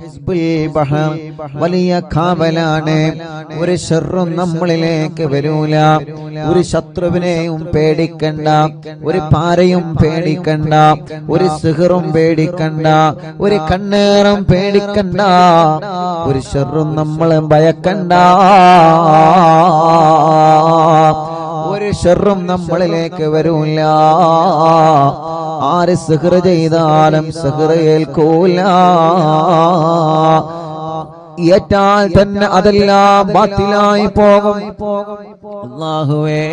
ഹിസ്ബുൽ ബഹർ വലിയ കാവലാണ്. ഒരു ശർറും നമ്മളിലേക്ക് വരൂല. ഒരു ശത്രുവിനെയും പേടിക്കണ്ട, ഒരു പാരയും പേടിക്കണ്ട, ഒരു സിഹറും പേടിക്കണ്ട, ഒരു കണ്ണേറും പേടിക്കണ്ട, ഒരു ശർറും നമ്മളെ ഭയക്കണ്ട. ഒരു ശർറും നമ്മളിലേക്ക് വരൂല. ആര് സിഹ്ർ ചെയ്താലും സിഹ്ർ ഏൽക്കൂല. ഏറ്റാൽ തന്നെ അതെല്ലാം ബാത്തിലായി പോകും. അല്ലാഹുവേ,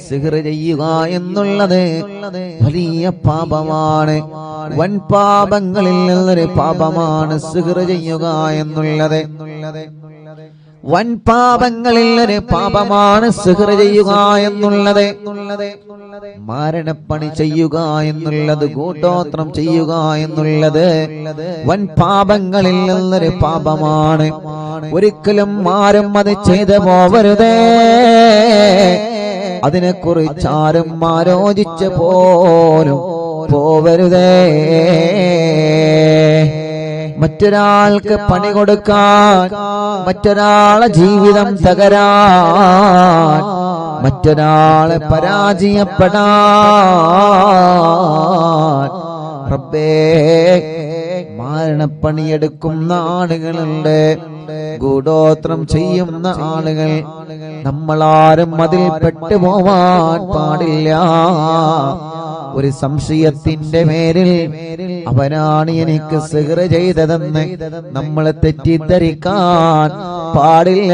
സിഹ്ർ ചെയ്യുക എന്നുള്ളത് വലിയ പാപമാണ്. വൻ പാപങ്ങളിൽ നിന്നൊരു പാപമാണ് സിഹ്ർ ചെയ്യുക എന്നുള്ളത്. വൻ പാപങ്ങളിൽ ഒരു പാപമാണ് സിഹ്ർ ചെയ്യുക എന്നുള്ളത്. മാരണപ്പണി ചെയ്യുക എന്നുള്ളത്, കൂട്ടോത്രം ചെയ്യുക എന്നുള്ളത് വൻ പാപങ്ങളിൽ നിന്നൊരു പാപമാണ്. ഒരിക്കലും ആരും അത് ചെയ്തു പോവരുതേ. അതിനെക്കുറിച്ചാരും ആലോചിച്ച് പോലും പോവരുതേ. മറ്റൊരാൾക്ക് പണി കൊടുക്കാൻ, മറ്റൊരാളെ ജീവിതം തകരാൻ, മറ്റൊരാളെ പരാജയപ്പെടാൻ റബ്ബേ മാരണപ്പണിയെടുക്കുന്ന ആളുകളുണ്ട്, ഗൂഢോത്രം ചെയ്യുന്ന ആളുകൾ. നമ്മളാരും അതിൽ പെട്ടുപോവാൻ പാടില്ല. ഒരു സംശയത്തിന്റെ പേരിൽ അവനാണ് എനിക്ക് സിഹ്ർ ചെയ്തതെന്ന് നമ്മളെ തെറ്റിദ്ധരിക്കാൻ പാടില്ല.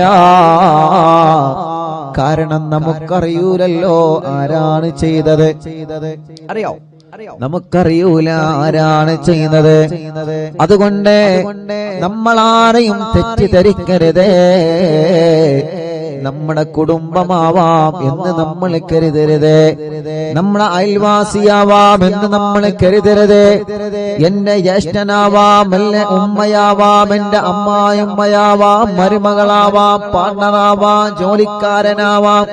കാരണം നമുക്കറിയൂലല്ലോ ആരാണ് ചെയ്തത്. അറിയോ? നമുക്കറിയൂല ആരാണ് ചെയ്യുന്നത്. അതുകൊണ്ട് നമ്മളാരെയും തെറ്റിദ്ധരിക്കരുതേ. നമ്മുടെ കുടുംബമാവാം എന്ന് നമ്മൾ കരുതരുത്. നമ്മുടെ അയൽവാസിയാവാം എന്ന് നമ്മൾ കരുതരുത്. എന്റെ ജ്യേഷ്ഠനാവാം, എന്റെ ഉമ്മയാവാം, എന്റെ അമ്മായിമ്മയാവാം, മരുമകളാവാം, പാർട്ണറാവാം, ജോലിക്കാരനാവാം.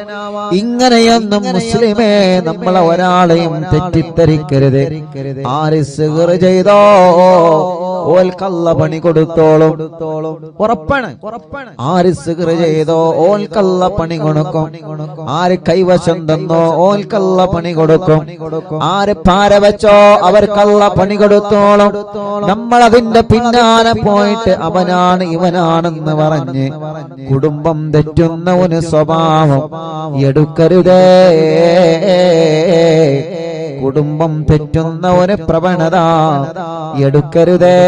ഇങ്ങനെയൊന്നും മുസ്ലിമേ നമ്മളെ ഒരാളെയും തെറ്റിദ്ധരിക്കരുത്. ആര് സിഹ്ർ ചെയ്തോ ഓൽക്കല്ല പണി കൊടുത്തോളും. ഉറപ്പാണ്. ആര് സിഹ്ർ ചെയ്തോ ഓൽക്കല്ല പണി കൊടുക്കും. ആര് കൈവശം തന്നോ ഓൽക്കല്ല പണി കൊടുക്കും. ആര് പാര വെച്ചോ അവർക്കല്ല പണി കൊടുത്തോളും. നമ്മൾ അതിന്റെ പിന്നാലെ പോയിട്ട് അവനാണ് ഇവനാണെന്ന് പറഞ്ഞ് കുടുംബം തെറ്റുന്ന ഒരു സ്വഭാവം എടുക്കരുതേ. കുടുംബം തെറ്റുന്ന ഒരു പ്രവണത എടുക്കരുതേ.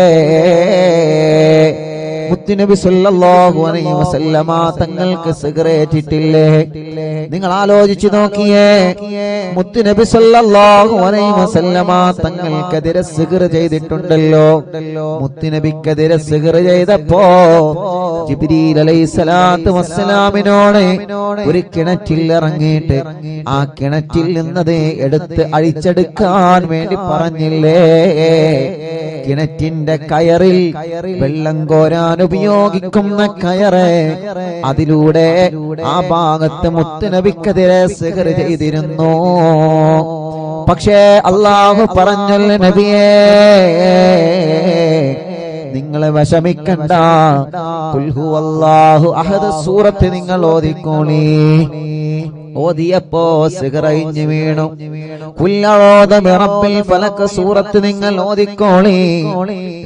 മുത്തുനബി സല്ലല്ലാഹു അലൈഹി വസല്ലമ തങ്ങൾക്ക് സിഗറേറ്റിട്ടില്ലേ? നിങ്ങൾ ആലോചിച്ചു നോക്കിയേ. മുത്തുനബി സല്ലല്ലാഹു അലൈഹി വസല്ലമ തങ്ങൾക്കെതിരെ സിഗർ ചെയ്തിട്ടുണ്ടല്ലോ. മുത്തുനബിക്കെതിരെ സിഗർ ചെയ്തപ്പോ ജിബ്രീൽ അലൈഹിസ്സലാത്തു വസ്സലാമിനോട് ഒരു കിണറ്റിൽ ഇറങ്ങിയിട്ട് ആ കിണറ്റിൽ നിന്നത് എടുത്ത് അഴിച്ചെടുക്കാൻ വേണ്ടി പറഞ്ഞില്ലേ? കിണറ്റിന്റെ കയറിൽ വെള്ളം കോരാൻ ഉപയോഗിക്കുന്ന കയറ്, അതിലൂടെ ആ ഭാഗത്ത് മുത്തുനബിക്കെതിരെ സിഹ്ർ ചെയ്തിരുന്നു. പക്ഷേ അല്ലാഹു പറഞ്ഞല്ലോ നബിയേ, നിങ്ങളെ വിഷമിക്കണ്ട. ഖുൽ ഹുവല്ലാഹു അഹദ് സൂറത്ത് നിങ്ങൾ ഓതിക്കോളി. ഓതിയപ്പോ സിഹ്ർ അഴിഞ്ഞു വീണു. ഖുൽ അഊദു ബിറബ്ബിൽ ഫലക് സൂറത്ത് നിങ്ങൾ ഓതിക്കോളി.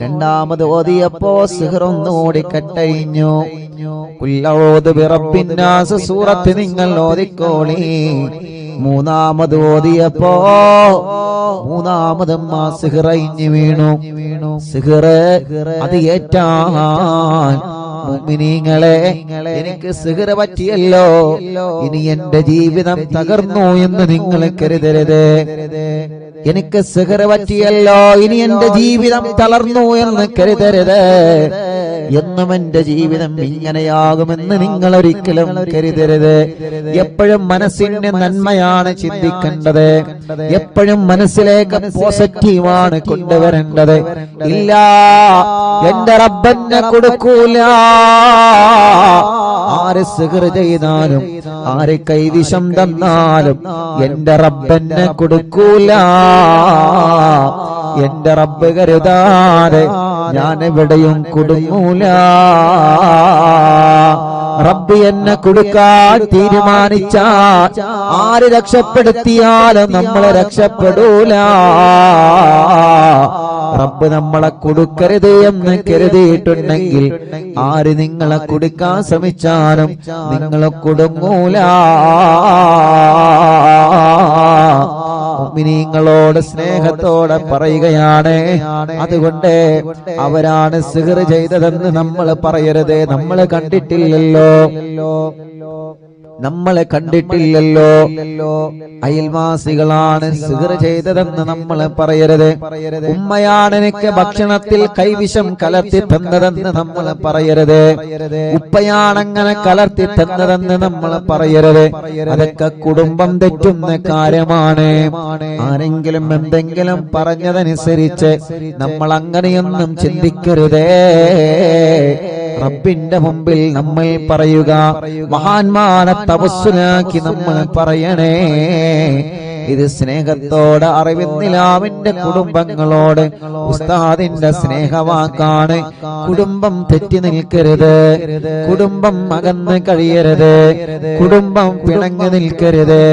രണ്ടാമത് ഓതിയപ്പോ സിഹ്ർ ഒന്നുകൂടി കട്ടഴിഞ്ഞു. ഖുൽ അഊദു ബിറബ്ബിൻ നാസ് സൂറത്ത് നിങ്ങൾ ഓതിക്കോളി. മൂന്നാമത് ഓതിയപ്പോ മൂന്നാമതും ആ സിഹ്ർ അഴിഞ്ഞു വീണു. സിഹ്ർ അത് ഏറ്റാൻ മുഅ്മിനീങ്ങളെ, എനിക്ക് സിഹ്ർ പറ്റിയല്ലോ, ഇനി എന്റെ ജീവിതം തകർന്നു എന്ന് നിങ്ങൾ കരുതരുത്. എനിക്ക് സിഹ്ർ പറ്റിയല്ലോ, ഇനി എന്റെ ജീവിതം തളർന്നു എന്ന് കരുതരുത്. എന്നും എന്റെ ജീവിതം ഇങ്ങനെയാകുമെന്ന് നിങ്ങൾ ഒരിക്കലും കരുതരുത്. എപ്പോഴും മനസ്സിന്റെ നന്മയാണ് ചിന്തിക്കേണ്ടത്. എപ്പോഴും മനസ്സിലേക്ക് പോസിറ്റീവാണ് കൊണ്ടുവരേണ്ടത്. ഇല്ല, എന്റെ റബ്ബെന്നെ കൊടുക്കൂല. ആര് സിഹ്ർ ചെയ്താലും ആര് കൈവിഷം തന്നാലും എന്റെ റബ്ബെന്നെ കൊടുക്കൂല. എന്റെ റബ്ബ് കരുതാതെ ഞാൻ എവിടെയും കുടുങ്ങൂല. റബ്ബ് എന്നെ കൊടുക്കാൻ തീരുമാനിച്ചാൽ ആര് രക്ഷപ്പെടുത്തിയാലും നമ്മളെ രക്ഷപ്പെടൂല. റബ്ബ് നമ്മളെ കൊടുക്കരുത് എന്ന് കരുതിയിട്ടുണ്ടെങ്കിൽ ആര് നിങ്ങളെ കൊടുക്കാൻ ശ്രമിച്ചാലും നിങ്ങളെ കുടുങ്ങൂല. മുഅ്മിനീങ്ങളോട് സ്നേഹത്തോടെ പറയുകയാണ്. അതുകൊണ്ട് അവരാണ് സിഹ്ർ ചെയ്തതെന്ന് നമ്മൾ പറയരുത്. നമ്മൾ കണ്ടിട്ടില്ലല്ലോ, നമ്മളെ കണ്ടിട്ടില്ലല്ലോ. അയൽവാസികളാണ് സിഹ്ർ ചെയ്തതെന്ന് നമ്മൾ പറയരുത്. ഉമ്മയാണ് എനിക്ക് ഭക്ഷണത്തിൽ കൈവിഷം കലർത്തി തന്നതെന്ന് നമ്മൾ പറയരുത്. ഉപ്പയാണങ്ങനെ കലർത്തി തന്നതെന്ന് നമ്മൾ പറയരുത്. അതൊക്കെ കുടുംബം തെറ്റുന്ന കാര്യമാണ്. ആരെങ്കിലും എന്തെങ്കിലും പറഞ്ഞതനുസരിച്ച് നമ്മൾ അങ്ങനെയൊന്നും ചിന്തിക്കരുതേ. റബ്ബിന്റെ മുമ്പിൽ നമ്മൾ പറയുക, മഹാന്മാരെ തവസ്സുലാക്കി നമ്മൾ പറയണേ. ഇത് സ്നേഹത്തോടെ അറിവിന്നിലാവിന്റെ കുടുംബങ്ങളോട് ഉസ്താദിന്റെ സ്നേഹവാക്കാണ്. കുടുംബം തെറ്റി നിൽക്കരുത്, കുടുംബം അകന്ന് കഴിയരുത്, കുടുംബം പിണങ്ങി നിൽക്കരുത്.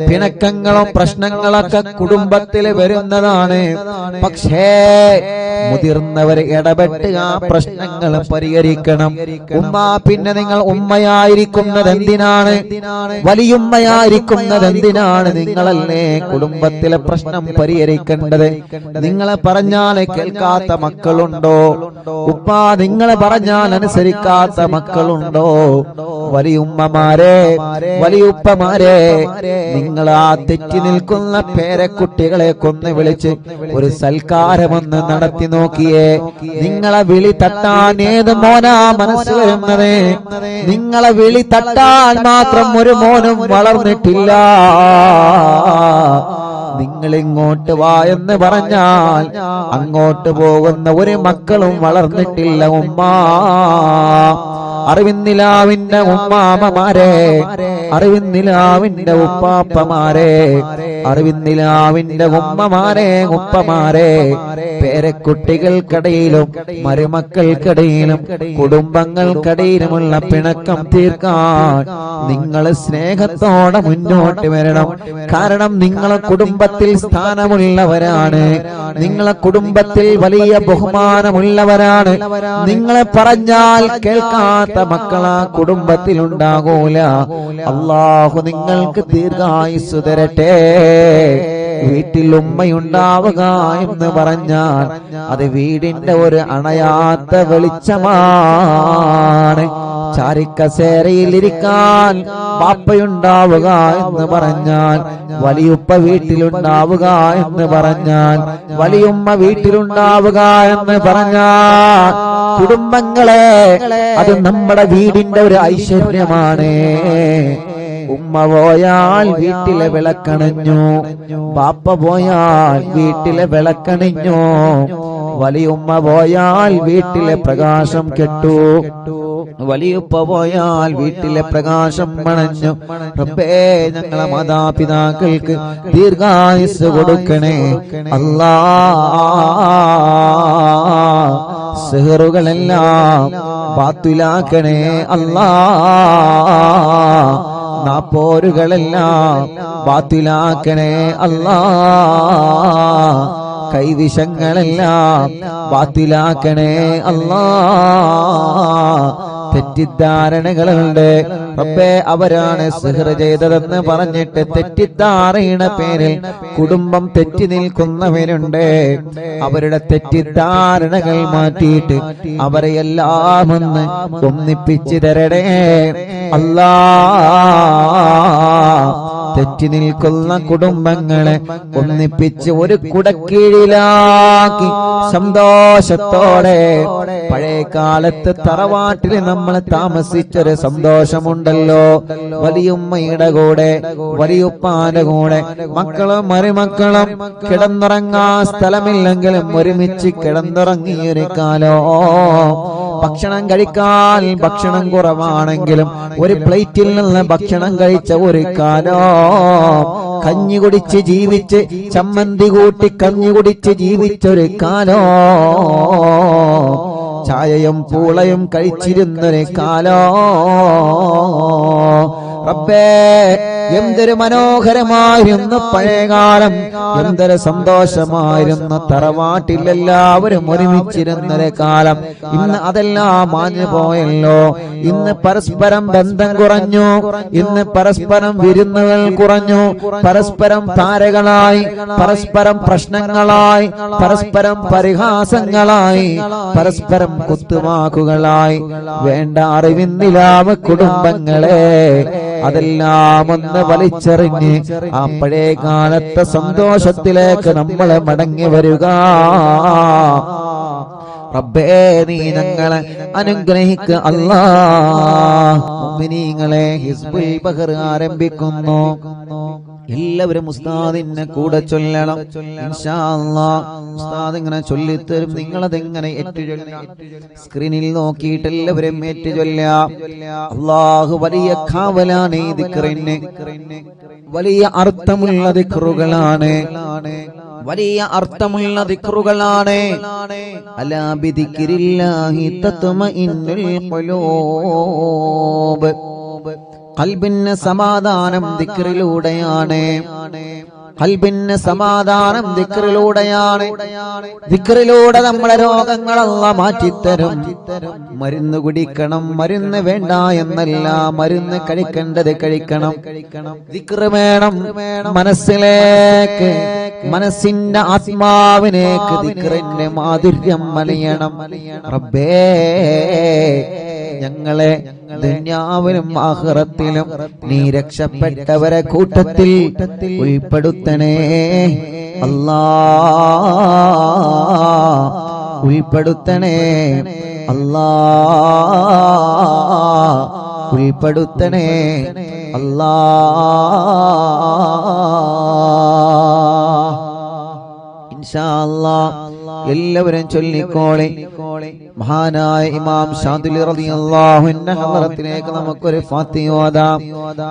പിണക്കങ്ങളും പ്രശ്നങ്ങളൊക്കെ കുടുംബത്തിൽ വരുന്നതാണ്. പക്ഷേ മുതിർന്നവർ ഇടപെട്ട് ആ പ്രശ്നങ്ങൾ പരിഹരിക്കണം. ഉമ്മ, പിന്നെ നിങ്ങൾ ഉമ്മയായിരിക്കുന്നത് എന്തിനാണ്? വലിയുമ്മയായിരിക്കുന്നത് എന്തിനാണ്? നിങ്ങളല്ലേ കുടുംബത്തിലെ പ്രശ്നം പരിഹരിക്കേണ്ടത്. നിങ്ങളെ പറഞ്ഞാൽ കേൾക്കാത്ത മക്കളുണ്ടോ? ഉപ്പ നിങ്ങളെ പറഞ്ഞാൽ അനുസരിക്കാത്ത മക്കളുണ്ടോ? വലിയുമ്മമാരെ, വലിയുപ്പമാരെ, നിങ്ങൾ ആ തെറ്റി നിൽക്കുന്ന പേരക്കുട്ടികളെ കൊന്ന് വിളിച്ച് ഒരു സൽക്കാരമൊന്ന് നടത്തി നോക്കിയേ. നിങ്ങളെ വിളി തട്ടാൻ ഏത് മോനാ മനസ്സ് വരുന്നത്? നിങ്ങളെ വിളി തട്ടാൻ മാത്രം ഒരു മോനും വളർന്നിട്ടില്ല. നിങ്ങൾ ഇങ്ങോട്ട് വാ എന്ന് പറഞ്ഞാൽ അങ്ങോട്ട് പോകുന്ന ഒരു മക്കളും വളർന്നിട്ടില്ല. ഉമ്മ, അറിവിന്നിലാവിന്റെ ഉമ്മാമമാരെ, അറിവിന്നിലാവിന്റെ ഉപ്പാപ്പമാരെ, അറിവിന്നിലാവിന്റെ ഉമ്മമാരെ, ഉപ്പമാരെ, പേരക്കുട്ടികൾക്കിടയിലും മരുമക്കൾക്കിടയിലും കുടുംബങ്ങൾക്കിടയിലുമുള്ള പിണക്കം തീർക്കാൻ നിങ്ങൾ സ്നേഹത്തോടെ മുന്നോട്ട് വരണം. കാരണം നിങ്ങളെ കുടുംബത്തിൽ സ്ഥാനമുള്ളവരാണ്, നിങ്ങളെ കുടുംബത്തിൽ വലിയ ബഹുമാനമുള്ളവരാണ്. നിങ്ങളെ പറഞ്ഞാൽ കേൾക്കാത്ത മക്കളാ കുടുംബത്തിൽ ഉണ്ടാകൂല. അല്ലാഹു നിങ്ങൾക്ക് ദീർഘായുസ്സ് തരട്ടെ. വീട്ടിൽ ഉമ്മയുണ്ടാവുക എന്ന് പറഞ്ഞാൽ അത് വീടിന്റെ ഒരു അണയാത്ത വെളിച്ചമാണ്. ചാരിക്കസേരയിലിരിക്കാൻ പാപ്പയുണ്ടാവുക എന്ന് പറഞ്ഞാൽ, വലിയുപ്പ വീട്ടിലുണ്ടാവുക എന്ന് പറഞ്ഞാൽ, വലിയുമ്മ വീട്ടിലുണ്ടാവുക എന്ന് പറഞ്ഞാൽ, കുടുംബങ്ങളെ അത് നമ്മുടെ വീടിന്റെ ഒരു ഐശ്വര്യമാണ്. ഉമ്മ പോയാൽ വീട്ടിലെ വിളക്കണഞ്ഞു, ബാപ്പ പോയാൽ വീട്ടിലെ വിളക്കണിഞ്ഞു, വലിയുമ്മ പോയാൽ വീട്ടിലെ പ്രകാശം കെട്ടു, വലിയുപ്പ പോയാൽ വീട്ടിലെ പ്രകാശം മണഞ്ഞു. റബ്ബേ, ഞങ്ങളെ മാതാപിതാക്കൾക്ക് ദീർഘായുസ്സ് കൊടുക്കണേ അല്ലാ. സിഹറുകളെല്ലാം ബാത്തിലാക്കണേ അല്ലാ. നാപ്പോരുകളെല്ലാം ബാത്തിലാക്കണേ അല്ലാ. കൈവിഷങ്ങളെല്ലാം ബാത്തിലാക്കണേ അല്ലാ. തെറ്റിദ്ധാരണകളുണ്ട്. റബ്ബേ, അവരാണ് സിഹ്ർ ചെയ്തതെന്ന് പറഞ്ഞിട്ട് തെറ്റിദ്ധാരണയുടെ പേരിൽ കുടുംബം തെറ്റി നിൽക്കുന്നവരുണ്ട്. അവരുടെ തെറ്റിദ്ധാരണകൾ മാറ്റിയിട്ട് അവരെ എല്ലാം ഒന്ന് ഒന്നിപ്പിച്ചു തരണേ അല്ലാ. തെറ്റി നിൽക്കുന്ന കുടുംബങ്ങളെ ഒന്നിപ്പിച്ച് ഒരു കുടക്കീഴിലാക്കി സന്തോഷത്തോടെ, പഴയ കാലത്ത് തറവാട്ടിൽ നമ്മൾ താമസിച്ചൊരു സന്തോഷമുണ്ടല്ലോ. വലിയുമ്മയുടെ കൂടെ, വലിയുപ്പാന്റെ കൂടെ, മക്കളും മരുമക്കളും കിടന്നുറങ്ങാൻ സ്ഥലമില്ലെങ്കിലും ഒരുമിച്ച് കിടന്നുറങ്ങിയൊരു കാലോ. ഭക്ഷണം കഴിക്കാൻ ഭക്ഷണം കുറവാണെങ്കിലും ഒരു പ്ലേറ്റിൽ നിന്ന് ഭക്ഷണം കഴിച്ച ഒരു കാലം, കഞ്ഞി കുടിച്ച് ജീവിച്ച് ചമ്മന്തി കൂട്ടി കഞ്ഞി കുടിച്ച് ജീവിച്ചൊരു കാലം, ചായയും പൂളയും കഴിച്ചിരുന്നൊരു കാലം. റബ്ബേ, എന്തൊരു മനോഹരമായിരുന്നു പഴയകാലം, എന്തൊരു സന്തോഷമായിരുന്നു തറവാട്ടിൽ എല്ലാവരും ഒരുമിച്ചിരുന്നൊരു കാലം. ഇന്ന് അതെല്ലാം മാഞ്ഞു പോയല്ലോ. ഇന്ന് പരസ്പരം ബന്ധം കുറഞ്ഞു, ഇന്ന് പരസ്പരം വിരുന്നുകൾ കുറഞ്ഞു, പരസ്പരം താരകളായി, പരസ്പരം പ്രശ്നങ്ങളായി, പരസ്പരം പരിഹാസങ്ങളായി, പരസ്പരം കുത്തുവാക്കുകളായി. വേണ്ട അറിവിന്നിലാവ് കുടുംബങ്ങളെ, അതെല്ലാം ഒന്ന് വലിച്ചെറിഞ്ഞ് ആ പഴയ കാലത്തെ സന്തോഷത്തിലേക്ക് നമ്മളെ മടങ്ങി വരിക. റബ്ബേ, നീ ഞങ്ങളെ അനുഗ്രഹിക്കുക അല്ലാഹ്. മുഅ്മിനീങ്ങളെ, ഹിസ്ബുൽ ബഹർ ആരംഭിക്കുന്നു. എല്ലാവരും ഉസ്താദിനെ കൂടെ ചൊല്ലണം ഇൻഷാ അല്ലാഹ്. ഉസ്താദ് ഇങ്ങനെ ചൊല്ലിത്തരും, നിങ്ങളതെങ്ങനെ ഏറ്റുചൊല്ലാം. സ്ക്രീനിൽ നോക്കിയിട്ട് എല്ലാവരും ഏറ്റുചൊല്ലാം. അല്ലാഹു വലിയ കാവലാണ് ഈ ദിക്റിന്, വലിയ അർത്ഥമുള്ള ദിക്റുകളാണ്, വലിയ അർത്ഥമുള്ള ദിക്റുകളാണ്. അലാ ബിദിക്രില്ലാഹി തത്മഇന്നുൽ ഖുലൂബ്. ഖൽബിന് സമാധാനം ദിക്റിലൂടെയാണ്, ഖൽബിന് സമാധാനം ദിക്റിലൂടെയാണ്. ദിക്റിലൂടെ നമ്മളെ രോഗങ്ങൾ അല്ലാഹ് മാറ്റിത്തരും. മരുന്ന് കുടിക്കണം, മരുന്ന് വേണ്ട എന്നല്ല, മരുന്ന് കഴിക്കേണ്ടത് കഴിക്കണം. ദിക്റ് വേണം മനസ്സിലേക്ക്, മനസ്സിന്റെ ആത്മാവിനേക്ക് ദിക്റിന്റെ മാധുര്യം മലയണം. റബ്ബേ, ഞങ്ങളെ ദുനിയാവിലും ആഖിറത്തിലും നീ രക്ഷപ്പെട്ടവരെ കൂട്ടത്തിൽ ഉൾപ്പെടുത്തണേ അല്ലാഹ്, ഉൾപ്പെടുത്തണേ അല്ലാഹ്, ഉൾപ്പെടുത്തണേ അല്ലാഹ്. ഇൻഷാ അല്ലാഹ് എല്ലാവരും ചൊല്ലിക്കോളെ. മഹാനായ ഇമാം ശാദിലി റളിയല്ലാഹു അൻഹു ഹളറത്തിലേക്ക് നമുക്കൊരു ഫാത്തിഹ ഓതാം.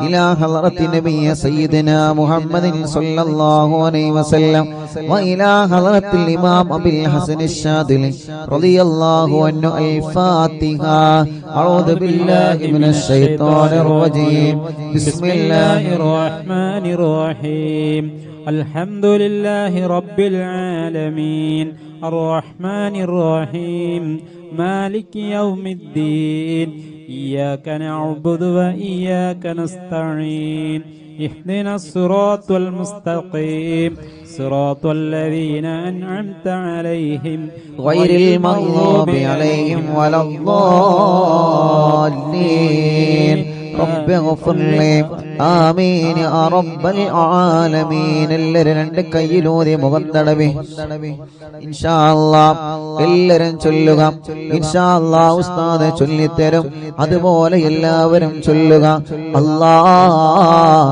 ഇലാ ഹളറത്തി നബിയ സയ്യിദനാ മുഹമ്മദിൻ സ്വല്ലല്ലാഹു അലൈഹി വസല്ലം വ ഇലാ ഹളറത്തിൽ ഇമാം അബുൽ ഹസൻ അശ്ശാദിലി റളിയല്ലാഹു അൻഹു. അൽ ഫാത്തിഹ. അഊദു ബില്ലാഹി മിനശ് ശൈത്വാനിർ റജീം. ബിസ്മില്ലാഹിർ റഹ്മാനിർ റഹീം. അൽഹംദുലില്ലാഹി റബ്ബിൽ ആലമീൻ അർറഹ്മാനിർ റഹീം മാലികി യൗമിദ്ദീൻ ഇയ്യാക നഅ്ബുദു വ ഇയ്യാക നസ്തഈൻ ഇഹ്ദിനസ് സിറാത്തൽ മുസ്തഖീം സിറാത്തൽ ലദീന അൻഅംത അലൈഹിം ഗൈറിൽ മഗ്ദൂബി അലൈഹിം വലദ്ദാല്ലീൻ. റബ്ബി ഗ്ഫിർലി. ആമീൻ യാ റബ്ബൽ ആലമീൻ. എല്ലാവരും രണ്ട് കൈയിലൂതി മുഖം തടവി ഇൻഷാ അല്ലാഹ് എല്ലാവരും ചൊല്ലുക. ഇൻഷാ അല്ലാഹ് ഉസ്താദ് ചൊല്ലിത്തരും, അതുപോലെ എല്ലാവരും ചൊല്ലുക. അല്ലാഹ്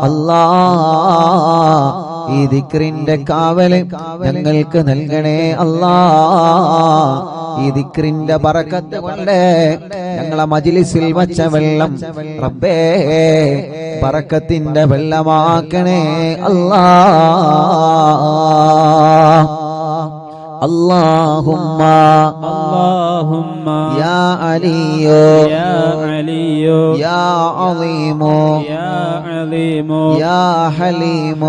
അല്ലാഹ്, ഈ ദിക്റിന്റെ കാവല് ഞങ്ങൾക്ക് നൽകണേ അല്ലാഹ്. ഈ ദിക്റിന്റെ ബറക്കത്ത് കൊണ്ട് ഞങ്ങളെ മജ്ലിസിൽ വച്ച വെള്ളം റബ്ബേ ബറക്കത്തിന്റെ വെള്ളമാക്കണേ അല്ലാഹ്. اللهم اللهم يا علي يا علي يا عظيم يا عظيم يا حليم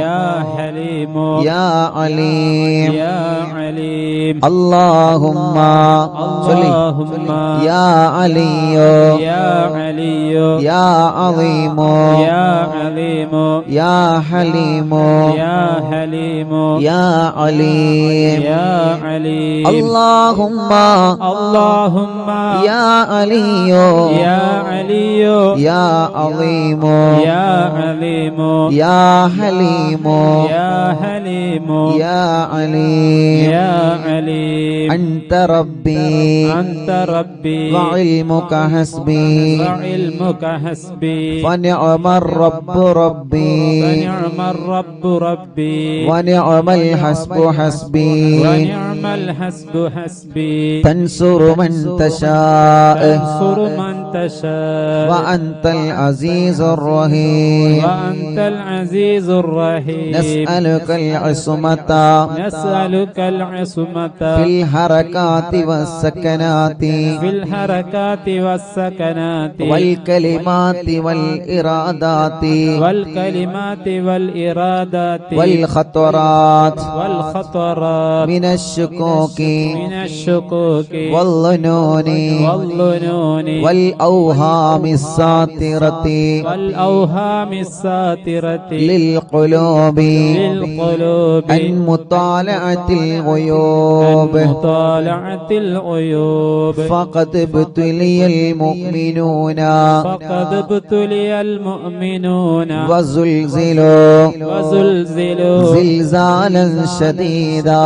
يا حليم يا عليم يا عليم. اللهم اللهم يا علي يا علي يا عظيم يا عظيم يا حليم يا حليم يا عليم يا عليم. اللهم اللهم يا علي يا علي يا عظيم يا عظيم يا حليم يا حليم يا عليم يا عليم. أنت ربي أنت ربي وعلمك حسبي وعلمك حسبي ونعم الرب ربي ونعم الرب ربي ونعم الحسب حسبي ونعم الحسب حسبي تنصر من تشاء تنصر من تشاء وأنت العزيز الرحيم وأنت العزيز الرحيم نسألك العصمة نسألك العصمة في الحركات والسكنات في الحركات والسكنات والكلمات والإرادات والكلمات والإرادات والخطرات والخطرات من الشكوك من الشكوك والظنون والظنون والأوهام الساطرة والأوهام الساترة للقلوب للقلوب عن مطالعة الغيوب مطالعة العيوب فقد ابتلي المؤمنون فقد ابتلي المؤمنون وزلزلوا وزلزلوا زلزالا شديدا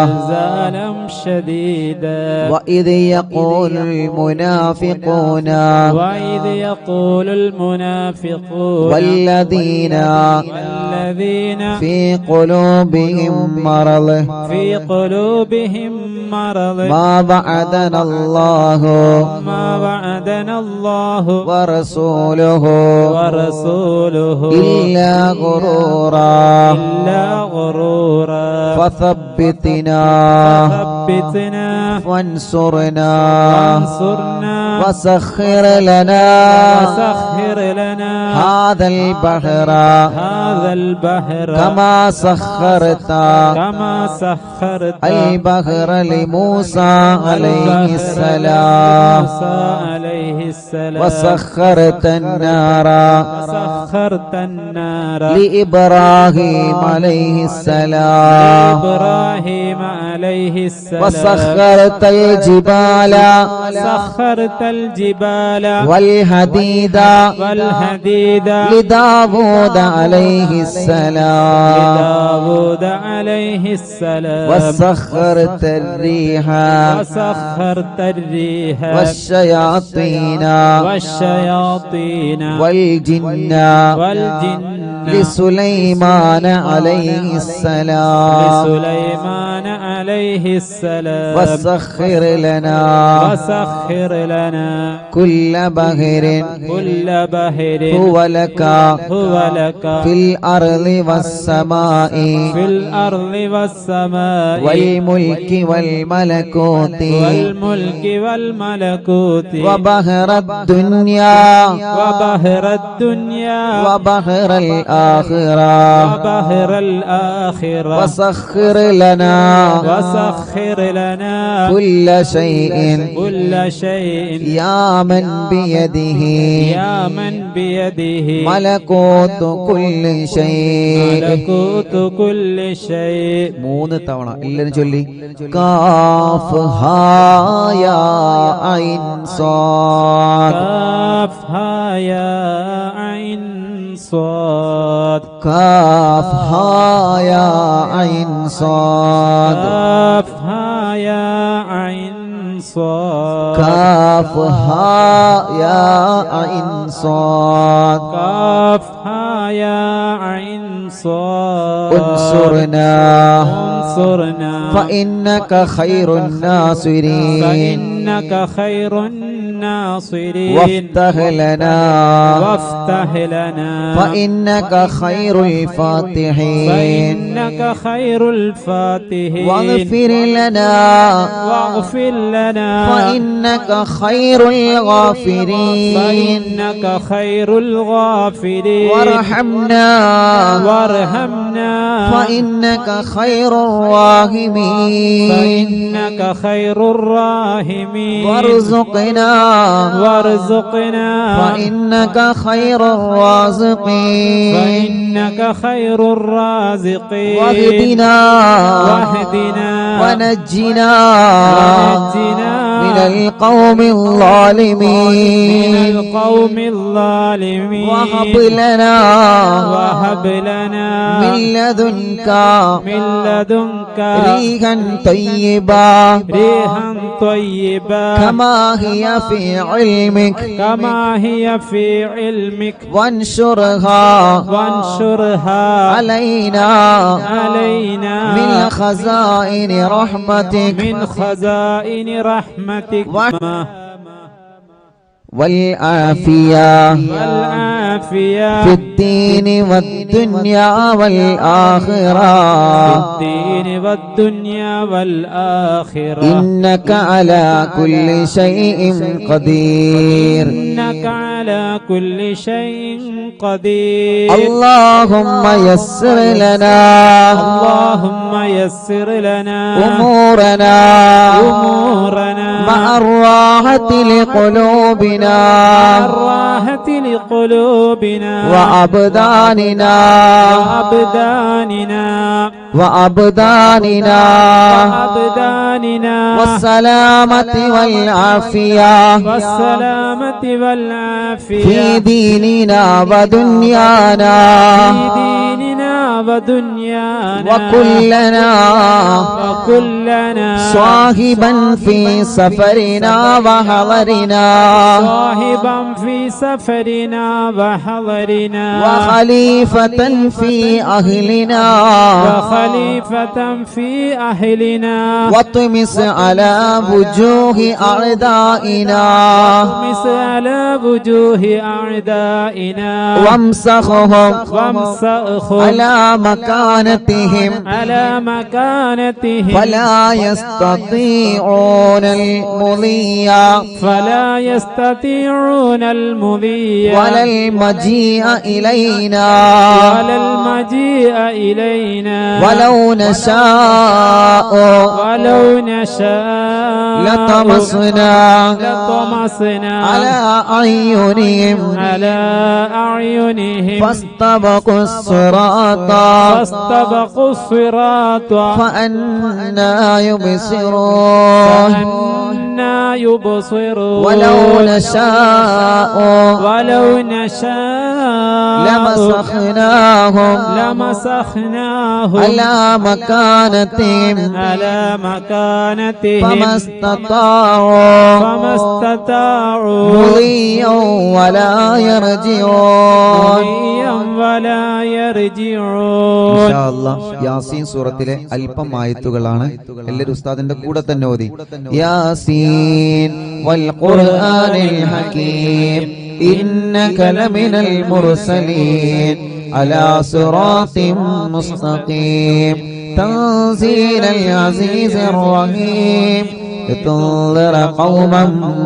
زلزالا شديدا وإذ يقول المنافقون وإذ يقول المنافقون والذين في قلوبهم مرض في قلوبهم مرض ما وعدنا الله ورسوله إلا غرورا فثبتنا وانصرنا وسخر لنا هذا البحر كما سخرت البحر لموسى عليه السلام وسخرت النار لإبراهيم عليه السلام وسخرت الجبال والحديد لداود عليه السلام وسخرت الريح والشياطين والجن لسليمان عليه السلام وسخر لنا كل بحر هو لك في الأرض والسماء والملك والملكوت وبحر الدنيا وبحر الآخرة وسخر لنا كل شيء يا من بيده ملكوت كل شيء മൂന്ന് തവണ എല്ലാരും ചൊല്ലി കാഫ് ഹാ യാ ഐൻ സാദ് കാഫ് ഹാ യാ ഐൻ صاد كاف ها يا عين صاد كاف ها يا عين صاد كاف ها يا عين صاد كاف ها يا عين صاد انصرنا فإنك خير الناصرين وافتح لنا فإنك خير الفاتحين واغفر لنا فإنك خير الغافرين وارحمنا فإنك خير الراحمين وارزقنا فإنك خير الرازقين واهدنا ونجنا من القوم الظالمين وهب لنا من لدنك مكة ريحا طيبا ريحا طيبا كما هي في علمك كما هي في علمك وانشرها علينا من خزائن رحمتك من خزائن رحمتك والعافية في الدين والدنيا والآخرة الدين والدنيا والآخرة إنك على كل شيء قدير إنك على كل شيء قدير اللهم يسر لنا اللهم يسر لنا أمورنا مع الراحة لقلوبنا الراحة لقلوبنا وأبداننا والسلامة والعافية في ديننا ودنيانا وكلنا صاحبا في سفرنا وحضرنا وخليفة في أهلنا واطمس على وجوه أعدائنا وامسخهم على مكانتهم فلا يستطيعون المضي ولا المجيء إلينا ولو نشاء لطمسنا على أعينهم فاستبقوا الصراط فأنا يبصرون ولو نشاء لمسخناهم على مكانتهم فما استطاعوا مضيا ولا يرجعون ഇൻഷാ അല്ലാഹ് യാസീൻ സൂറത്തിലെ അല്പം ആയത്തുകളാണ്. എല്ലാവരും ഉസ്താദിന്റെ കൂടെ തന്നെ ഓതി. യാസീൻ വൽ ഖുർആനിൽ ഹകീം ഇന്നക ലമിനൽ മുർസലീൻ അലാ സിറാത്തിൻ മുസ്തഖീം തൻസീലൽ അസീസിർ റഹീം لتنذر قوما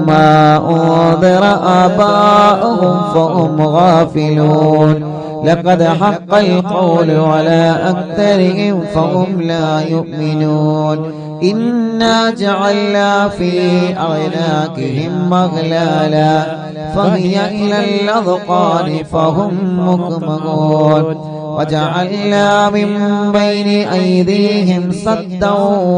ما أنذر آباؤهم فهم غافلون لقد حق القول على أكثرهم فهم لا يؤمنون إنا جعلنا في أعناقهم أغلالا فهي إلى الأذقان فهم مقمحون وجعلنا من بين أيديهم سدا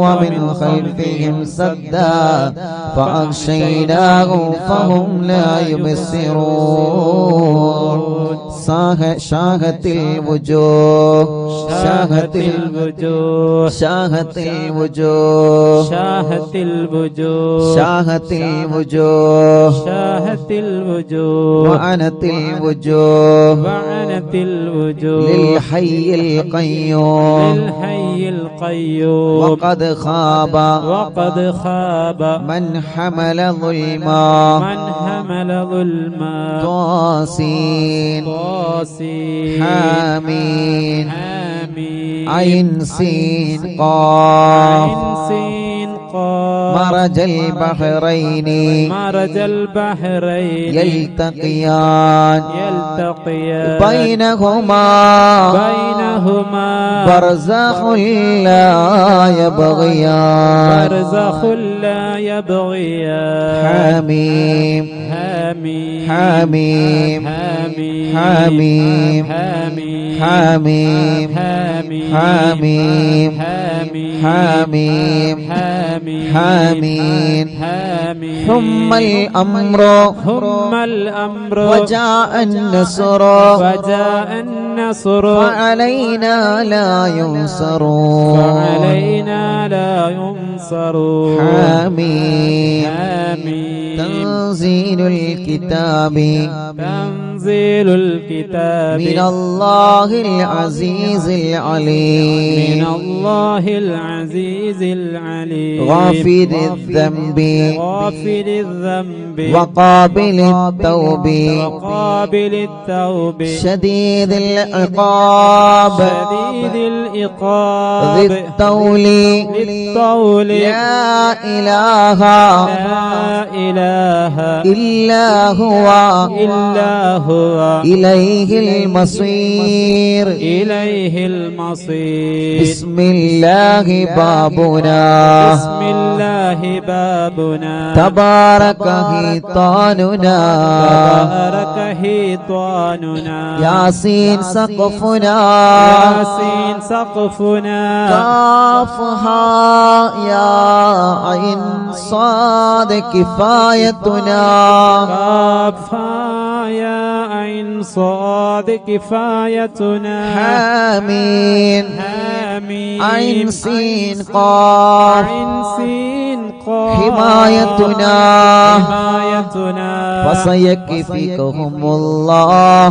ومن خلفهم سدا فأغشيناهم فهم لا يبصرون شاهت الوجوه وعنت الوجوه للحي القيوم وقد خاب من حمل ظلما طاسين حامين عين سين قاف مرج البحرين يلتقيان بينهما برزخ لا يبغيان حميم حميم حميم حميم حميم حميم حميم ثم الأمر وجاء النصر النصر فعلينا لا ينصر فعلينا لا ينصر حميم آمين تنزيل الكتاب تنزيل الكتاب من الله العزيز العليم من الله العزيز العليم غافر الذنب غافر الذنب وقابل التوب وقابل التوب شديد العقاب شديد العقاب ذي الطول للطول لا إله لا إله إلا هو إلا هو إليه المصير إليه المصير بسم الله بابنا بسم الله بابنا تبارك حيطاننا تبارك حيطاننا ياسين سقفنا ياسين سقفنا كافها يا عين صاد كفايتنا كافها يا عين صاد كفايتنا حامين آمين عين سين قاف عين سين قاف حمايتنا حمايتنا فسيكفيكهم الله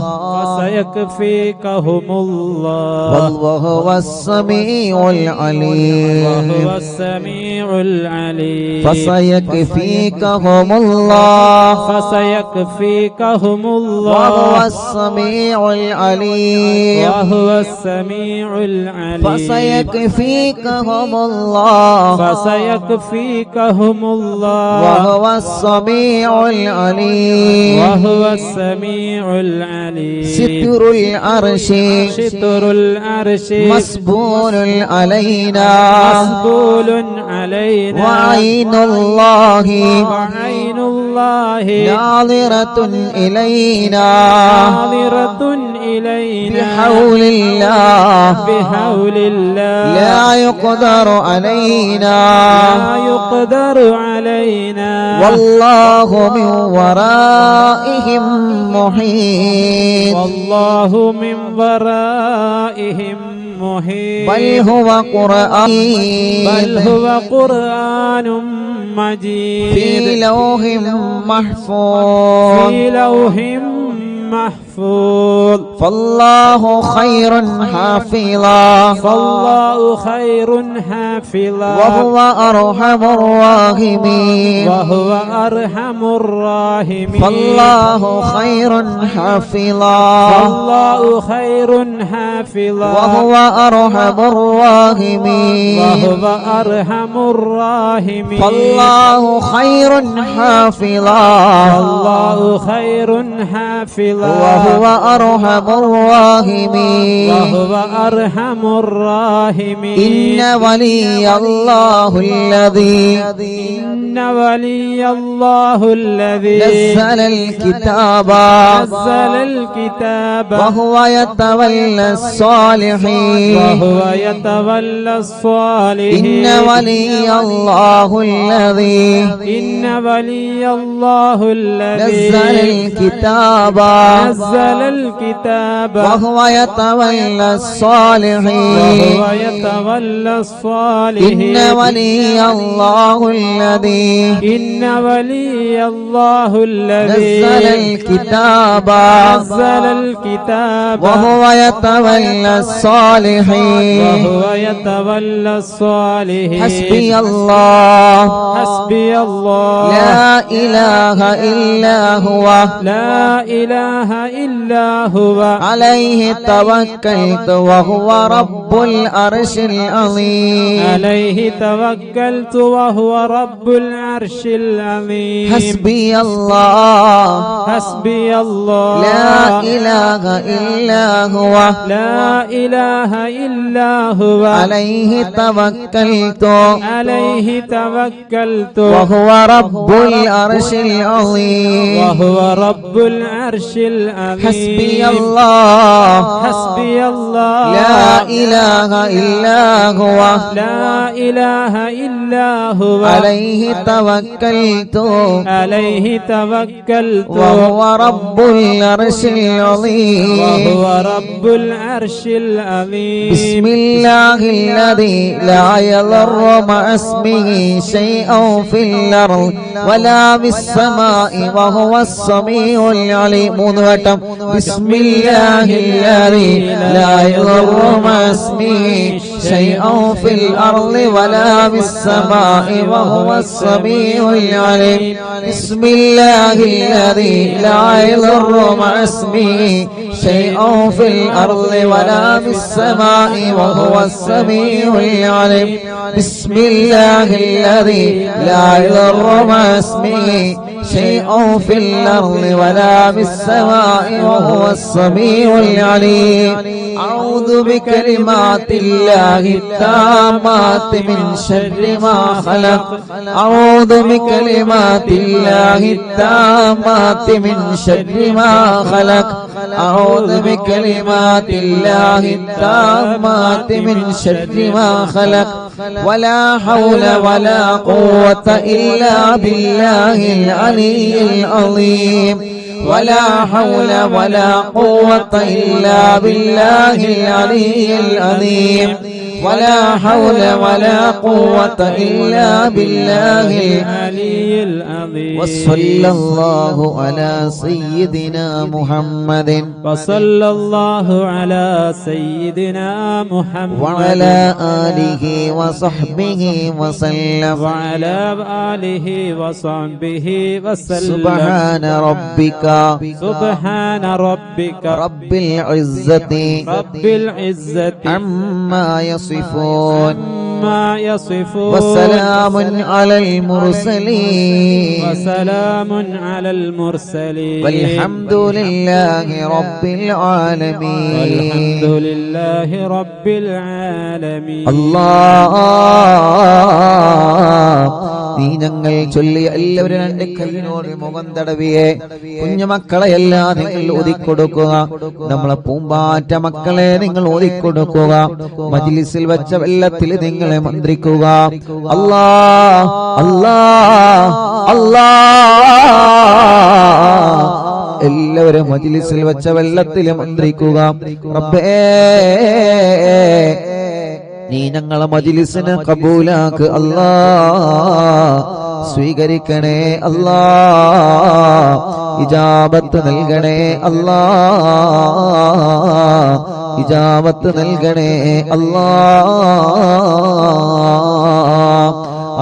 فسيكفيكهم الله والله هو السميع العليم وهو السميع العليم فسيكفيكهم الله فسيكفيكهم الله وهو السميع العليم وهو السميع العليم فسيكفيكهم الله فسيكفيكهم الله وهو السميع العليم وهو السميع العليم ستر العرش ستر العرش مسبول علينا مسبول علينا وعين الله وعين الله ناظرة إلينا ناظرة إلينا بحول الله بحول الله لا يقدر علينا لا يقدر علينا والله من ورائهم محيط والله من ورائهم محيط بل هو قرآن بل هو قرآن مجيد في لوح محفوظ في لوح محفوظ فالله خير حافظا فالله خير حافظا وهو أرحم الراحمين وهو أرحم الراحمين فالله خير حافظا فالله خير حافظا وهو أرحم الراحمين وهو أرحم الراحمين فالله خير حافظا فالله خير حافظا وهو أرحم الراحمين وهو أرحم الراحمين إن ولي الله الذي إن ولي الله الذي نزل الكتاب نزل الكتاب وهو يتولى الصالحين وهو يتولى الصالحين إن ولي الله الذي إن ولي الله الذي نزل الكتاب نزل الكتاب وهو يتولى الصالحين وهو يتولى الصالحين إن ولي الله الذي إن ولي الله الذي نزل الكتاب نزل الكتاب وهو يتولى الصالحين وهو يتولى الصالحين حسبي الله حسبي الله لا إله إلا هو لا إله إلا هو عليه توكلت وهو رب العرش العظيم عليه توكلت وهو رب العرش العظيم حسبي الله حسبي الله لا إله إلا هو لا إله إلا هو عليه توكلت عليه توكلت وهو رب العرش العظيم وهو رب العرش العظيم حسبي الله حسبي الله لا إله إلا هو لا إله إلا هو عليه توكلت عليه توكلت وهو رب العرش العظيم وهو رب العرش العظيم بسم الله الذي لا يضر مع اسمه شيء في الأرض ولا في السماء وهو السميع العليم بسم الله الذي لا يضر مع اسمه شيء في الأرض ولا في السماء وهو السميع العليم بسم الله الذي لا يضر مع اسمه شيء في الأرض ولا في السماء وهو السميع العليم بسم الله الذي لا يضر مع اسمه شيء في الأرض ولا في السماء وهو السميع العليم أعوذ بكلمات الله التامات من شر ما خلق أعوذ بكلمات الله التامات من شر ما خلق أعوذ بكلمات الله التامات من شر ما خلق ولا حول ولا قوة إلا بالله العلي العظيم ولا حول ولا قوة إلا بالله العلي العظيم ولا حول ولا قوة إلا بالله العلي العظيم وصلى الله على سيدنا محمد وصلى الله على سيدنا محمد وعلى آله وصحبه وسلم وعلى آله وصحبه وسلم سبحان ربك سبحان ربك رب العزة رب العزة عما يصفون ما يصفون وسلام على المرسلين وسلام على المرسلين والحمد لله رب العالمين والحمد لله رب العالمين الله നീ ഞങ്ങൾ ചൊല്ലിയ എല്ലാവരും രണ്ട് കൈയിനോട് മുഖം തടവിയെ കുഞ്ഞുമക്കളെല്ലാം നിങ്ങൾ ഒതുക്കൊടുക്കുക നമ്മളെ പൂമ്പാറ്റ മക്കളെ നിങ്ങൾ ഒതുക്കൊടുക്കുക മജ്ലിസിൽ വെച്ച വെള്ളത്തിൽ നിങ്ങളെ മന്ത്രിക്കുക അല്ലാ അല്ലാ അല്ലാ എല്ലാവരും മജ്ലിസിൽ വെച്ച വെള്ളത്തിൽ മന്ത്രിക്കുക റബ്ബേ നീ ഞങ്ങളെ മജ്ലിസിനെ കബൂലാക്ക് അല്ലാ സ്വീകരിക്കണേ അല്ലാ ഇജാബത്ത് നൽകണേ അല്ലാ ഇജാബത്ത് നൽകണേ അല്ലാ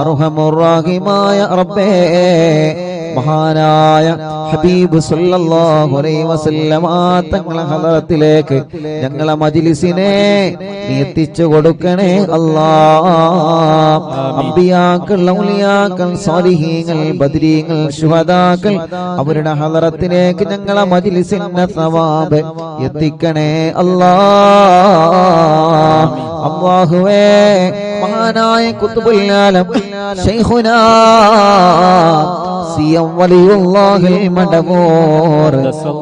അർഹമുർ റഹീമായ റബ്ബേ മഹാനായ ഹബീബ് സല്ലല്ലാഹു അലൈഹി വസല്ലമ തങ്ങളെ ഹദറത്തിലേക്ക് ഞങ്ങളെ മജ്ലിസിനെ നീ എത്തിച്ചു കൊടുക്കണേ അല്ലാഹ് അംബിയാക്കൾ ഔലിയാക്കൾ സാലിഹീങ്ങൾ ബദരീങ്ങൾ ശുഹദാക്കൾ അവരുടെ ഹദറത്തിലേക്ക് ഞങ്ങളെ മജ്ലിസിന്റെ സവാബ് എത്തിക്കണേ അല്ലാഹ് അല്ലാഹുവേ മഹാനായ ഖുത്ബുൽ ആലം ശൈഖുനാ സിയം വലിയുല്ലാഹിൽ മടമൂർ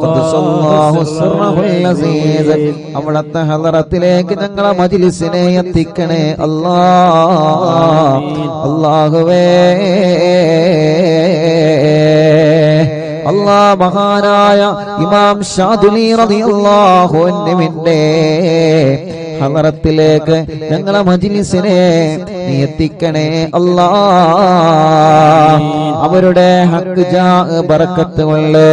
ഖദ്ദസല്ലാഹു സിർറഹുൽ അസീസ് അവിടുത്തെ ഹദറത്തിലേക്ക് ഞങ്ങളെ മജ്ലിസിനെ എത്തിക്കണേ അല്ലാഹ് അല്ലാഹുവേ അല്ലാഹ് മഹാനായ ഇമാം ഷാദുലി റളിയല്ലാഹു അൻഹുവിന്റെ ഹദറത്തിലേക്ക് ഞങ്ങളെ മജ്ലിസിനെ നീ എത്തിക്കണേ അല്ലാഹ് അവരുടെ ഹക്ക് ജാ ബറക്കത്ത് കൊണ്ട്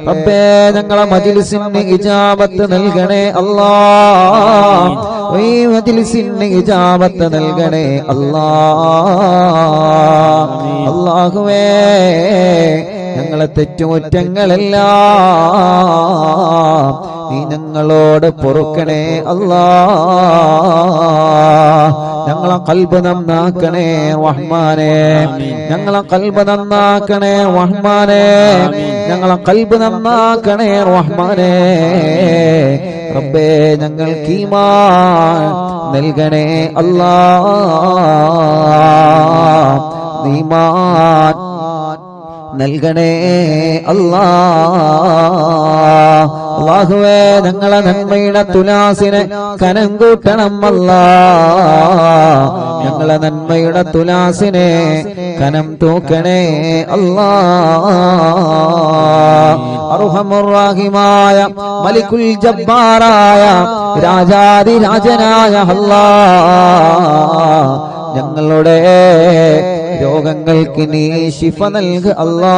റബ്ബേ ഞങ്ങളെ മജ്ലിസിന് ഇജാബത്ത് നൽകണേ അല്ലാഹ് ഈ മജ്ലിസിന് ഇജാബത്ത് നൽകണേ അല്ലാഹ് അല്ലാഹുവേ ഞങ്ങളെ തെറ്റുകുറ്റങ്ങളെല്ലാം നീ ഞങ്ങളോട് പൊറുക്കണേ അല്ലാഹ് ഞങ്ങളെ ഖൽബ് നന്നാക്കണേ റഹ്മാനേ ഞങ്ങളെ ഖൽബ് നന്നാക്കണേ റഹ്മാനേ ഞങ്ങളെ ഖൽബ് നന്നാക്കണേ റഹ്മാനേ റബ്ബേ ഞങ്ങൾക്ക് ഈമാൻ നൽകണേ അല്ലാഹ് ഈമാൻ നൽകണേ അല്ലാഹ് അല്ലാഹുവേ ഞങ്ങളെ നന്മയുടെ തുലാസിനെ കനം കൂട്ടണം അല്ലാ. ഞങ്ങളെ നന്മയുടെ തുലാസിനെ കനം തൂക്കണേ അല്ലാ. അർഹമുർ റഹീമായ മലിക്കുൽ ജബ്ബാറായ രാജാധിരാജനായ അല്ലാ, ഞങ്ങളുടെ രോഗങ്ങൾക്ക് നീ ശിഫ നൽക അല്ലാ.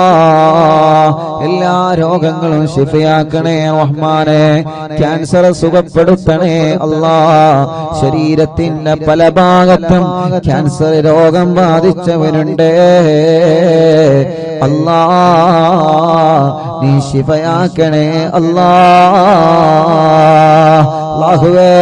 എല്ലാ രോഗങ്ങളും ശിഫയാക്കണേ റഹ്മാനെ. ക്യാൻസർ സുഖപ്പെടുത്തണേ അല്ലാ. ശരീരത്തിന്റെ പല ഭാഗത്തും ക്യാൻസർ രോഗം ബാധിച്ചവരുണ്ട് അല്ലാ, നീ ശിഫയാക്കണേ അല്ലാ. അല്ലാഹുവേ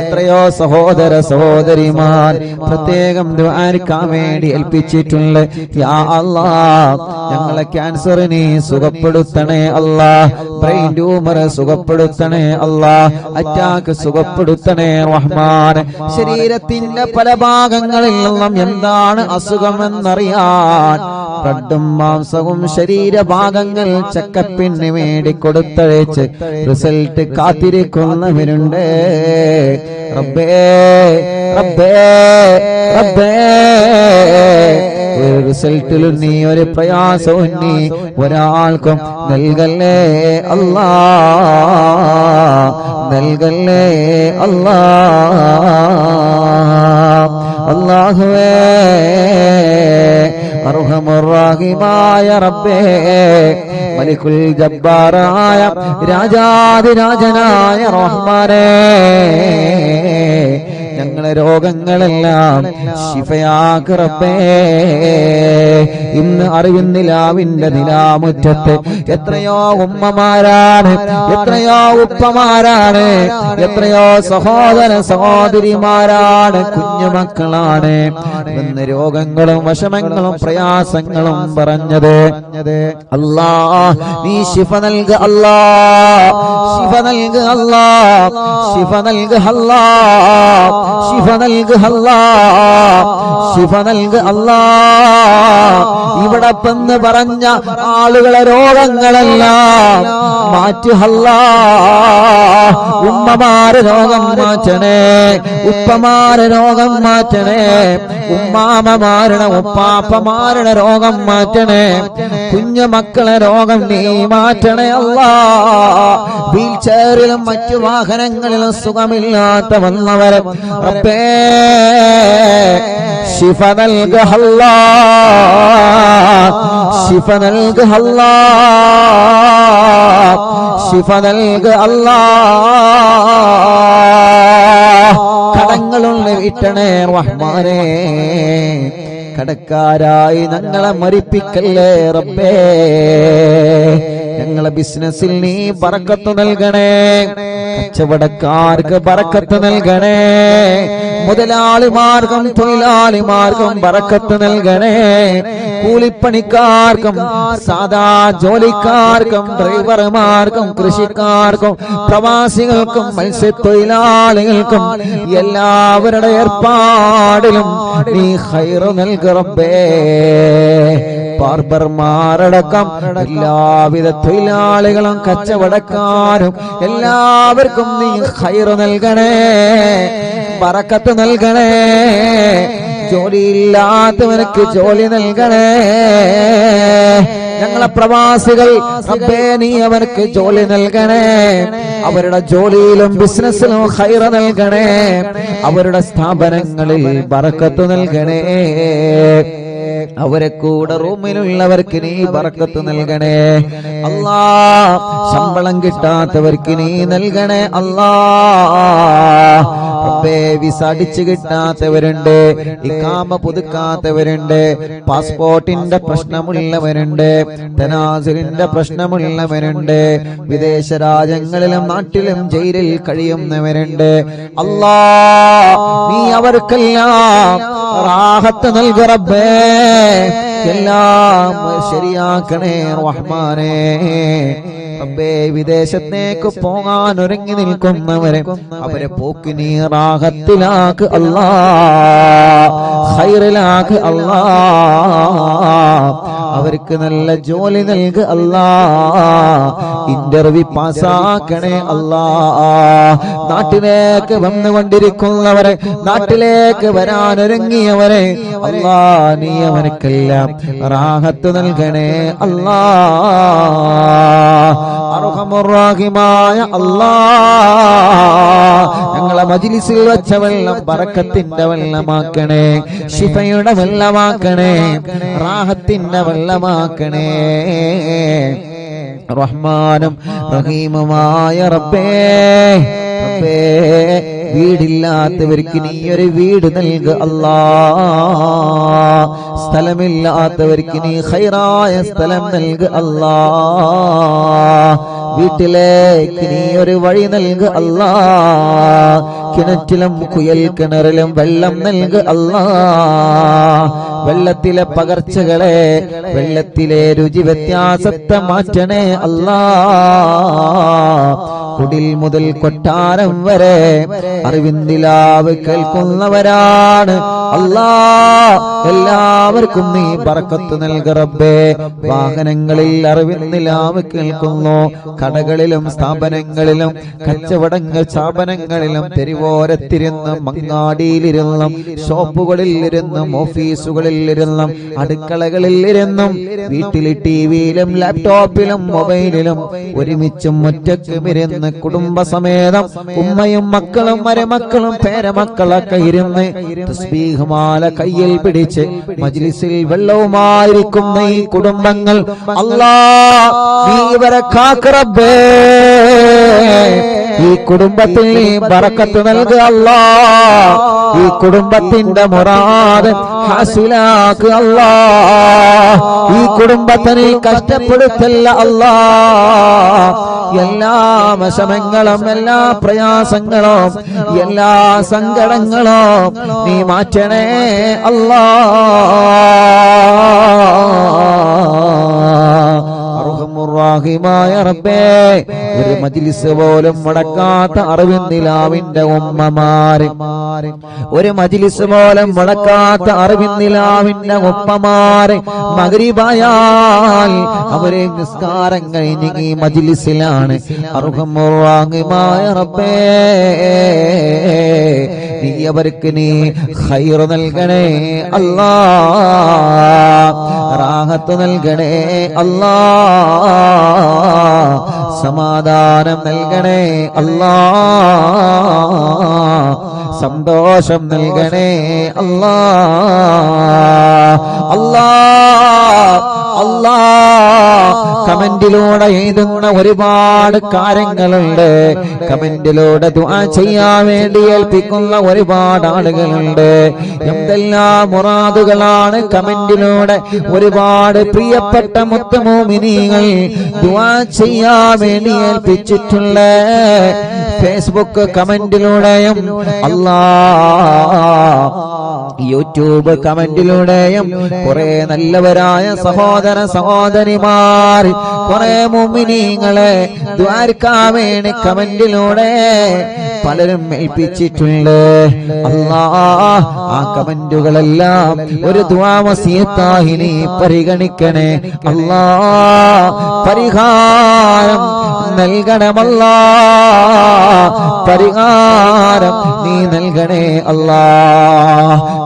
എത്രയോ സഹോദര സഹോദരിമാർ പ്രത്യേകം ദുആക്കാൻ വേണ്ടി ഏൽപ്പിച്ചിട്ടുണ്ട്. യാ അല്ലാഹ് ഞങ്ങളെ ക്യാൻസർ നീ സുഖപ്പെടുത്തണേ അല്ലാഹ്. ബ്രെയിൻ ട്യൂമർ സുഖപ്പെടുത്തണേ അല്ലാഹ്. അറ്റാക്ക് സുഖപ്പെടുത്തണേ റഹ്മാൻ. ശരീരത്തിന്റെ പല ഭാഗങ്ങളിൽ നിന്നും എന്താണ് അസുഖമെന്നറിയാൻ ബ്ലഡും മാംസവും ശരീരഭാഗങ്ങൾ ചെക്കപ്പിന് വേണ്ടി കൊടുത്തയച്ച് റിസൾട്ട് കാത്തിരിക്കുന്നവരുണ്ട്. റബ്ബേ റബ്ബേ റബ്ബേ ഒരു റിസൾട്ടിലും നീ ഒരു പ്രയാസവും നീ ഒരാൾക്കും നൽകല്ലേ അല്ലാ, നൽകല്ലേ അല്ലാ. അല്ലാഹുവേ അർഹമുർ റഹീമായ റബ്ബേ മലിക്കുൽ ജബ്ബാറായ രാജാധിരാജനായ റഹ്മാനേ, ഞങ്ങളെ രോഗങ്ങളെല്ലാം ശിഫയാക്ക് റബ്ബേ. ഇന്ന് അറിവിന്നിലാവിന്റെ നിലാമുറ്റത്ത് എത്രയോ ഉമ്മമാരാണ്, എത്രയോ ഉപ്പമാരാണ്, എത്രയോ സഹോദര സഹോദരിമാരാണ്, കുഞ്ഞുമക്കളാണ് ഇന്ന് രോഗങ്ങളും വിഷമങ്ങളും പ്രയാസങ്ങളും പറഞ്ഞത്. അല്ലാ നീ ശിഫ നൽക അല്ലാ, ശിഫ നൽക അല്ലാ, ശിഫ നൽക അല്ലാ, ശിഫ നൽക അല്ലാ, ശിഫ നൽക അല്ലാ. ഇവിടെ പെന്ന് പറഞ്ഞ ആളുകളെ രോഗങ്ങളെല്ലാം മാറ്റി അല്ലാ. ഉമ്മമാരെ രോഗം മാറ്റണേ, ഉപ്പമാരെ രോഗം മാറ്റണേ, ഉമ്മാമമാരുടെ ഉപ്പാപ്പമാരുടെ രോഗം മാറ്റണേ, കുഞ്ഞു മക്കളെ രോഗം നീ മാറ്റണേ അല്ലാ. വീൽ ചെയറിലും മറ്റു വാഹനങ്ങളിലും സുഖമില്ലാത്ത വന്നവരെ റബ്ബേ ശിഫ നൽക അല്ലാ, ശിഫ നൽക അല്ലാ, ശിഫ നൽക അല്ലാ. കടങ്ങളുള്ള വീട്ടണേ റഹ്മാനേ, കടക്കാരായി ഞങ്ങളെ മരിപ്പിക്കല്ലേ റബ്ബേ. ഞങ്ങളെ ബിസിനസ്സിൽ നീ ബറക്കത്ത് നൽകണേ, കച്ചവടക്കാർക്ക് ബറക്കത്ത് നൽകണേ, മുതലാളിമാർക്കും തൊഴിലാളിമാർക്കും ബറക്കത്ത് നൽകണേ, കൂലിപ്പണിക്കാർക്കും സാധാ ജോലിക്കാർക്കും ഡ്രൈവർമാർക്കും കൃഷിക്കാർക്കും പ്രവാസികൾക്കും മത്സ്യത്തൊഴിലാളികൾക്കും എല്ലാവരുടെ ഏർപ്പാടിലും നീ ഖൈറ് നൽക റബ്ബേ. ബാർബർമാരടക്കം എല്ലാവിധ തൊഴിലാളികളും കച്ചവടക്കാരും എല്ലാവർക്കും നീ ഖൈറ് നൽകണേ, ബറക്കത്ത് നൽകണേ. ജോലിയില്ലാത്തവർക്ക് ജോലി നൽകണേ. ഞങ്ങളെ പ്രവാസികൾ റബ്ബേ നീ അവർക്ക് ജോലി നൽകണേ, അവരുടെ ജോലിയിലും ബിസിനസ്സിലും ഖൈറ് നൽകണേ, അവരുടെ സ്ഥാപനങ്ങളിൽ ബറക്കത്ത് നൽകണേ. അവരെ കൂടെ റൂമിലുള്ളവർക്ക് നീ ബറക്കത്ത് നൽകണേ അല്ലാ. ശമ്പളം കിട്ടാത്തവർക്ക് നീ നൽകണേ അല്ലാ. റബ്ബേ വിസ അടിച്ചു കിട്ടാത്തവരുണ്ട്, ഇഖാമ പുതുക്കാത്തവരുണ്ട്, പാസ്പോർട്ടിന്റെ പ്രശ്നമുള്ളവരുണ്ട്, തനാസുലിന്റെ പ്രശ്നമുള്ളവരുണ്ട്, വിദേശ രാജ്യങ്ങളിലും നാട്ടിലും ജയിലിൽ കഴിയുന്നവരുണ്ട്. അല്ലാ നീ അവർക്കെല്ലാം റാഹത്ത് നൽക റബ്ബേ, എല്ലാം ശരിയാക്കണേ റഹ്മാനേ. റബ്ബേ വിദേശത്തേക്ക് പോകാൻ ഒരുങ്ങി നിൽക്കുന്നവരെ അവരെ പോക്ക് നീ റാഹത്തിലാക്ക് അല്ലാ, ഖൈറിലാക്ക് അല്ലാ. അവർക്ക് നല്ല ജോലി നൽകു അല്ലാ. ഇന്റർവ്യൂ പാസ്സാക്കണേ അല്ലാ. നാട്ടിലേക്ക് വന്നുകൊണ്ടിരിക്കുന്നവരെ, നാട്ടിലേക്ക് വരാനൊരുങ്ങിയവരെ അല്ലാ, നീ അവനക്കെല്ലാം റാഹത്ത് നൽകണേ അല്ലാ. അർഹമുർ-റഹീമായ അല്ലാ, ഞങ്ങളെ മജ്ലിസിൽ വെച്ച വെള്ളം ബറക്കത്തിന്റെ വെള്ളമാക്കണേ, ശിഫയുടെ വെള്ളമാക്കണേ, റാഹത്തിന്റെ വെള്ളമാക്കണേ. റഹ്മാനും റഹീമുമായ റബ്ബേ, റബ്ബേ, വീടില്ലാത്തവർക്ക് നീ ഒരു വീട് നൽകു അല്ലാ. സ്ഥലമില്ലാത്തവർക്ക് നീ ഖൈറായ സ്ഥലം നൽകു അല്ലാ. വീട്ടിലേക്ക് നീ ഒരു വഴി നൽകു അല്ലാ. കിണറ്റിലും കുയൽ കിണറിലും വെള്ളം നൽകു അല്ലാ. വെള്ളത്തിലെ പകർച്ചകളെ, വെള്ളത്തിലെ രുചി വ്യത്യാസത്തെ മാറ്റണേ അല്ലാ. കുടിൽ മുതൽ കൊട്ടാരം വരെ അറിവിന്ദിലാവ് കേൾക്കുന്നവരാണ് അല്ലാ. എല്ലാവർക്കും നീ ബറക്കത്ത് നൽകു റബ്ബേ. വാഹനങ്ങളിൽ അറിവിന്ദിലാവ് കേൾക്കുന്നു, കടകളിലും സ്ഥാപനങ്ങളിലും കച്ചവടങ്ങൾ സ്ഥാപനങ്ങളിലും തെരുവോരത്തിരുന്നും മങ്ങാടിയിലിരുന്നും ഷോപ്പുകളിൽ ഇരുന്നും ഓഫീസുകളിൽ ഇരുന്നും അടുക്കളകളിൽ ഇരുന്നും വീട്ടിലെ ടിവിയിലും ലാപ്ടോപ്പിലും മൊബൈലിലും ഒരുമിച്ചും ഒറ്റയ്ക്കും ഇരുന്ന് കുടുംബസമേതം ഉമ്മയും മക്കളും മരുമക്കളും പേരമക്കളൊക്കെ ഇരുന്ന് തസ്ബീഹ് മാല കയ്യിൽ പിടിച്ച് മജ്ലിസിൽ വെള്ളവുമായിരിക്കുന്ന ഈ കുടുംബങ്ങൾ അല്ലാ, നീ ഇവരെ കാക്ക് റബ്ബേ. ഈ കുടുംബത്തിൽ നീ ബറക്കത്ത് നൽകുക അല്ലാ. ഈ കുടുംബത്തിന്റെ മുറാദ് ഹാസിലാക്ക് അല്ലാ. ഈ കുടുംബത്തെ നീ കഷ്ടപ്പെടുത്തല്ല അല്ലാ. എല്ലാ വിഷമങ്ങളും, എല്ലാ പ്രയാസങ്ങളും, എല്ലാ സങ്കടങ്ങളും നീ മാറ്റണേ അല്ലാ. അർഹമുർ-റഹീമായ റബ്ബേ, ഒരു മജ്ലിസ് പോലും മുടക്കാത്ത അറിവിന്ദിലാവിന്റെ ഉമ്മമാരെ, ഒരു മജ്ലിസ് പോലും മുടക്കാത്ത അറിവിന്ദിലാവിന്റെ ഉപ്പമാരെ, മഗ്രിബായാൽ അവരെ നിസ്കാരം കഴിഞ്ഞ് ഈ മജ്ലിസിലാണ്. അർഹമുർ-റഹീമായ റബ്ബേ, നീ അവർക്ക് നീ ഖൈർ നൽകണേ അല്ലാ. റാഹത്ത് നൽകണേ അല്ലാ. സമാധാനം നൽകണേ അല്ലാ. സന്തോഷം നൽകണേ അല്ലാ. അല്ലാ, അല്ലാ, കമന്റിലൂടെ എഴുതുന്ന ഒരുപാട് കാര്യങ്ങളുണ്ട്. കമന്റിലൂടെ ദുആ ചെയ്യാൻ വേണ്ടി ഏൽപ്പിക്കുന്ന ഒരുപാട് ആളുകളുണ്ട്. എന്തെല്ലാം മുറാദുകളാണ് കമന്റിലൂടെ ഒരുപാട് പ്രിയപ്പെട്ട മുത്തുമോമിനീങ്ങൾ ദുആ ചെയ്യാൻ വേണ്ടി ഏൽപ്പിച്ചിട്ടുള്ള. ഫേസ്ബുക്ക് കമന്റിലൂടെയും അല്ലാ, യൂട്യൂബ് കമന്റിലൂടെയും കുറെ നല്ലവരായ സഹോദര സഹോദരിമാർ, കുറെ മുഅ്മിനീങ്ങളെ ദുആർക്കാൻ വേണ്ടി കമന്റിലൂടെ പലരും ഏൽപ്പിച്ചിട്ടുണ്ട്. അല്ലാ, ആ കമന്റുകളെല്ലാം ഒരു ദുആ വസിയത്തായി നീ പരിഗണിക്കണേ അല്ലാ. പരിഹാരം നൽകണമല്ലാ. പരിഹാരം നീ നൽകണേ അല്ലാ.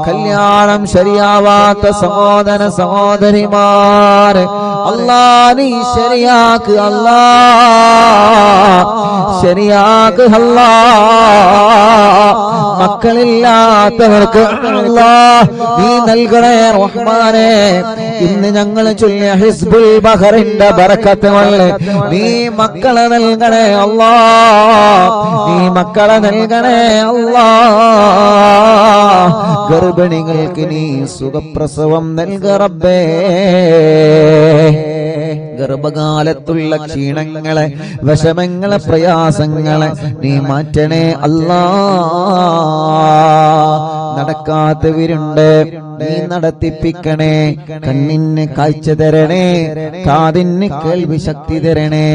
കല്യാണം ശരിയാവാത്ത സഹോദര സഹോദരിമാർ അല്ലാ, നീ ശരിയാക്ക് അല്ലാ. ശരിയാക്ക് അല്ലാ. മക്കളില്ലാത്തവർക്ക് അല്ലാ നീ നൽകണേ റഹ്മാനേ. ഇന്ന് ഞങ്ങൾ ചൊല്ലിയ ഹിസ്ബുൽ ബഹറിന്റെ ബറക്കത്ത് കൊണ്ട് നീ മക്കളെ നൽകണേ അല്ലാ. നീ മക്കളെ നൽകണേ അല്ലാ. ഗർഭിണികൾക്ക് നീ സുഖപ്രസവം നൽക റബ്ബേ. ഗർഭകാലത്തുള്ള ക്ഷീണങ്ങളെ, വിഷമങ്ങളെ, പ്രയാസങ്ങളെ നീ മാറ്റണേ അല്ലാ. നടക്കാത്തവരുണ്ട്, നീ നടത്തിപ്പിക്കണേ. കണ്ണിന് കാഴ്ച തരണേ, കാതിന് കേൾവി ശക്തി തരണേ.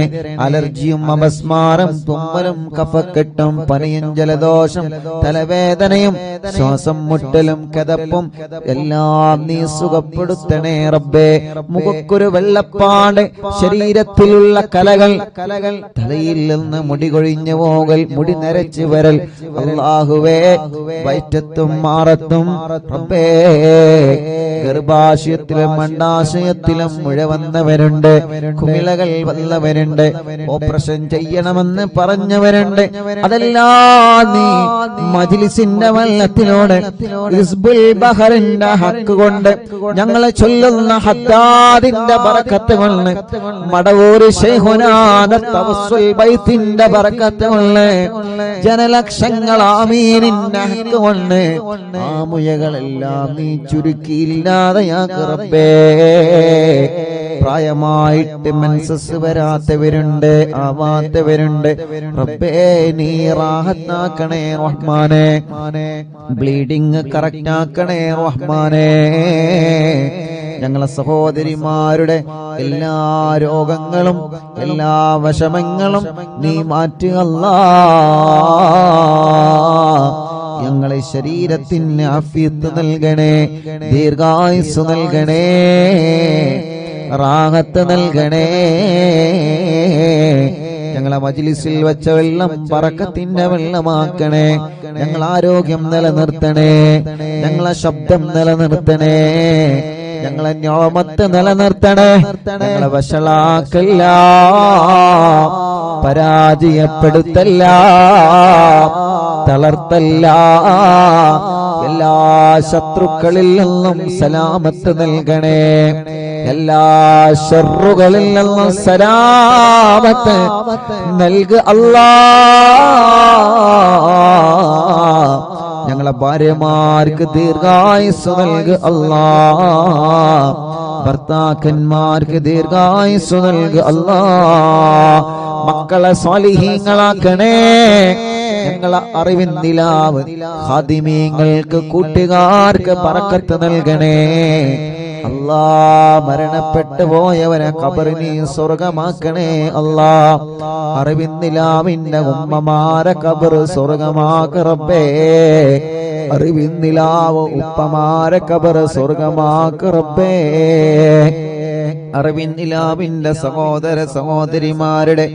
അലർജിയും അപസ്മാരം, തുമ്മലും കഫക്കെട്ടും പനിയും ജലദോഷം തലവേദനയും ശ്വാസം മുട്ടലും കിതപ്പും എല്ലാം നീ സുഖപ്പെടുത്തണേ റബ്ബേ. മുഖക്കൊരു വെള്ളപ്പാട്, ശരീരത്തിലുള്ള കലകൾ, തലയിൽ നിന്ന് മുടി കൊഴിഞ്ഞു പോകൽ, മുടി നരച്ചു വരൽ, അല്ലാഹുവേ വയറ്റത്തും മാറത്തും റബ്ബേ. ഗർഭാശയത്തിലും അണ്ഡാശയത്തിലും മുഴ വന്നവരുണ്ട്, കുമിളകൾ വന്നവരുണ്ട്, ഓപ്പറേഷൻ ചെയ്യണമെന്ന് പറഞ്ഞവരുണ്ട്. അതെല്ലാം നീ മജ്ലിസിന്റെ വെള്ളത്തിലൂടെ ഹിസ്ബുൽ ബഹറിന്റെ ഹക്ക് കൊണ്ട്, ഞങ്ങളെ ചൊല്ലുന്ന ഹദ്ദാദിന്റെ ബറക്കത്ത് കൊണ്ട്, മടവൂർ ശൈഖുനാന്റെ തവസ്സുൽ ബൈത്തിന്റെ ബറക്കത്ത് കൊണ്ട്, ജനലക്ഷങ്ങൾ ആമീനിന്റെ ഹക്ക് കൊണ്ട് ആ മുയകളെല്ലാം നീ ചുരുക്കിയില്ലാതെയാക്ക് റബ്ബേ. പ്രായമായിട്ട് മെൻസസ് വരാത്തവരുണ്ട്, ആവാത്തവരുണ്ട് റബ്ബേ, നീ റാഹത്താക്കണേ റഹ്മാനെ. ബ്ലീഡിങ് കറക്റ്റ് ആക്കണേ റഹ്മാനെ. ഞങ്ങളെ സഹോദരിമാരുടെ എല്ലാ രോഗങ്ങളും എല്ലാ വിഷമങ്ങളും നീ മാറ്റുക അല്ലാഹ്. ഞങ്ങളെ ശരീരത്തിന് ആഫിയത്ത് നൽകണേ, ദീർഘായുസ് നൽകണേ, റാഹത്ത് നൽകണേ. ഞങ്ങളെ മജ്ലിസിൽ വെച്ച വെള്ളം ബറക്കത്തിന്റെ വെള്ളമാക്കണേ. ഞങ്ങൾ ആരോഗ്യം നിലനിർത്തണേ, ഞങ്ങളെ ശബ്ദം നിലനിർത്തണേ, ഞങ്ങളെ നിഅമത്ത് നിലനിർത്തണേ. ഞങ്ങളെ വഷളാക്കല്ല, പരാജയപ്പെടുത്തല്ല, തളർത്തല്ല. എല്ലാ ശത്രുക്കളിൽ നിന്നും സലാമത്ത് നൽകണേ, എല്ലാ ശർറുകളിൽ നിന്നും സലാമത്ത് നൽക അല്ലാഹ്. ഞങ്ങളെ ഭാര്യമാർക്ക് ദീർഘായുസ് നൽക അല്ലാഹ്. ഭർത്താക്കന്മാർക്ക് ദീർഘായുസ് നൽക അല്ലാഹ്. മക്കളെ സ്വാലിഹീങ്ങളാക്കണേ. ഞങ്ങളെ അറിവിൻ നിലാവ് ഖാദിമീങ്ങൾക്ക് കൂട്ടുകാർക്ക് ബറക്കത്ത് നൽകണേ അല്ലാ. മരണപ്പെട്ടു പോയവരെ ഖബറിനെ സ്വർഗമാക്കണേ അല്ലാ. അറിവിൻ നിലാവിന്റെ ഉമ്മമാരെ ഖബർ സ്വർഗമാക്ക റബ്ബേ. അറിവിൻ നിലാവ് ഉപ്പമാരെ ഖബർ സ്വർഗമാക്ക റബ്ബേ. അറിവിൻ നിലാവിന്റെ സഹോദര സഹോദരിമാരുടെ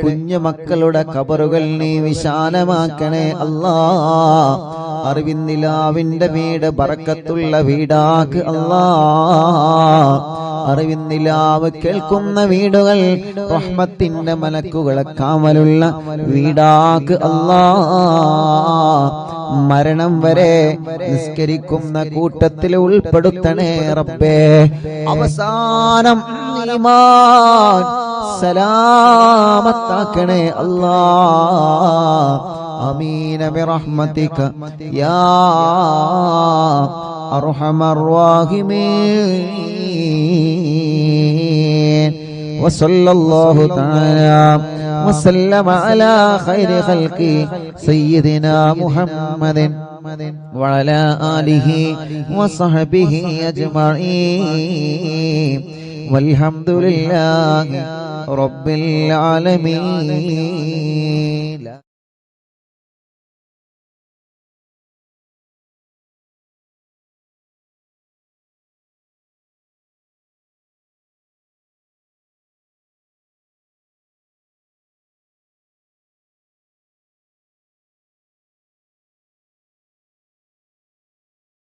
കുഞ്ഞു മക്കളുടെ ഖബറുകൾ നീ വിശാലമാക്കണേ അല്ലാ. അറിവിൻ നിലാവിന്റെ വീട് ബറക്കത്തുള്ള വീടാക്ക് അല്ലാ. അറിവിൻ നിലാവ് കേൾക്കുന്ന വീടുകൾ റഹ്മത്തിന്റെ മലക്കുകളെ കാവലുള്ള വീടാക്ക് അല്ലാ. മരണം വരെ നിസ്കരിക്കുന്ന കൂട്ടത്തിൽ ഉൾപ്പെടുത്തണേ റബ്ബേ. അവസാനം ഈമാൻ സലാമത്താക്കണേ അല്ലാ. ആമീൻ ബിറഹ്മതിക യാ അർഹമർ റഹീമീൻ. വസല്ലല്ലാഹു തആല وسلم على خير خلقه سيدنا محمد وعلى آله وصحبه أجمعين والحمد لله رب العالمين.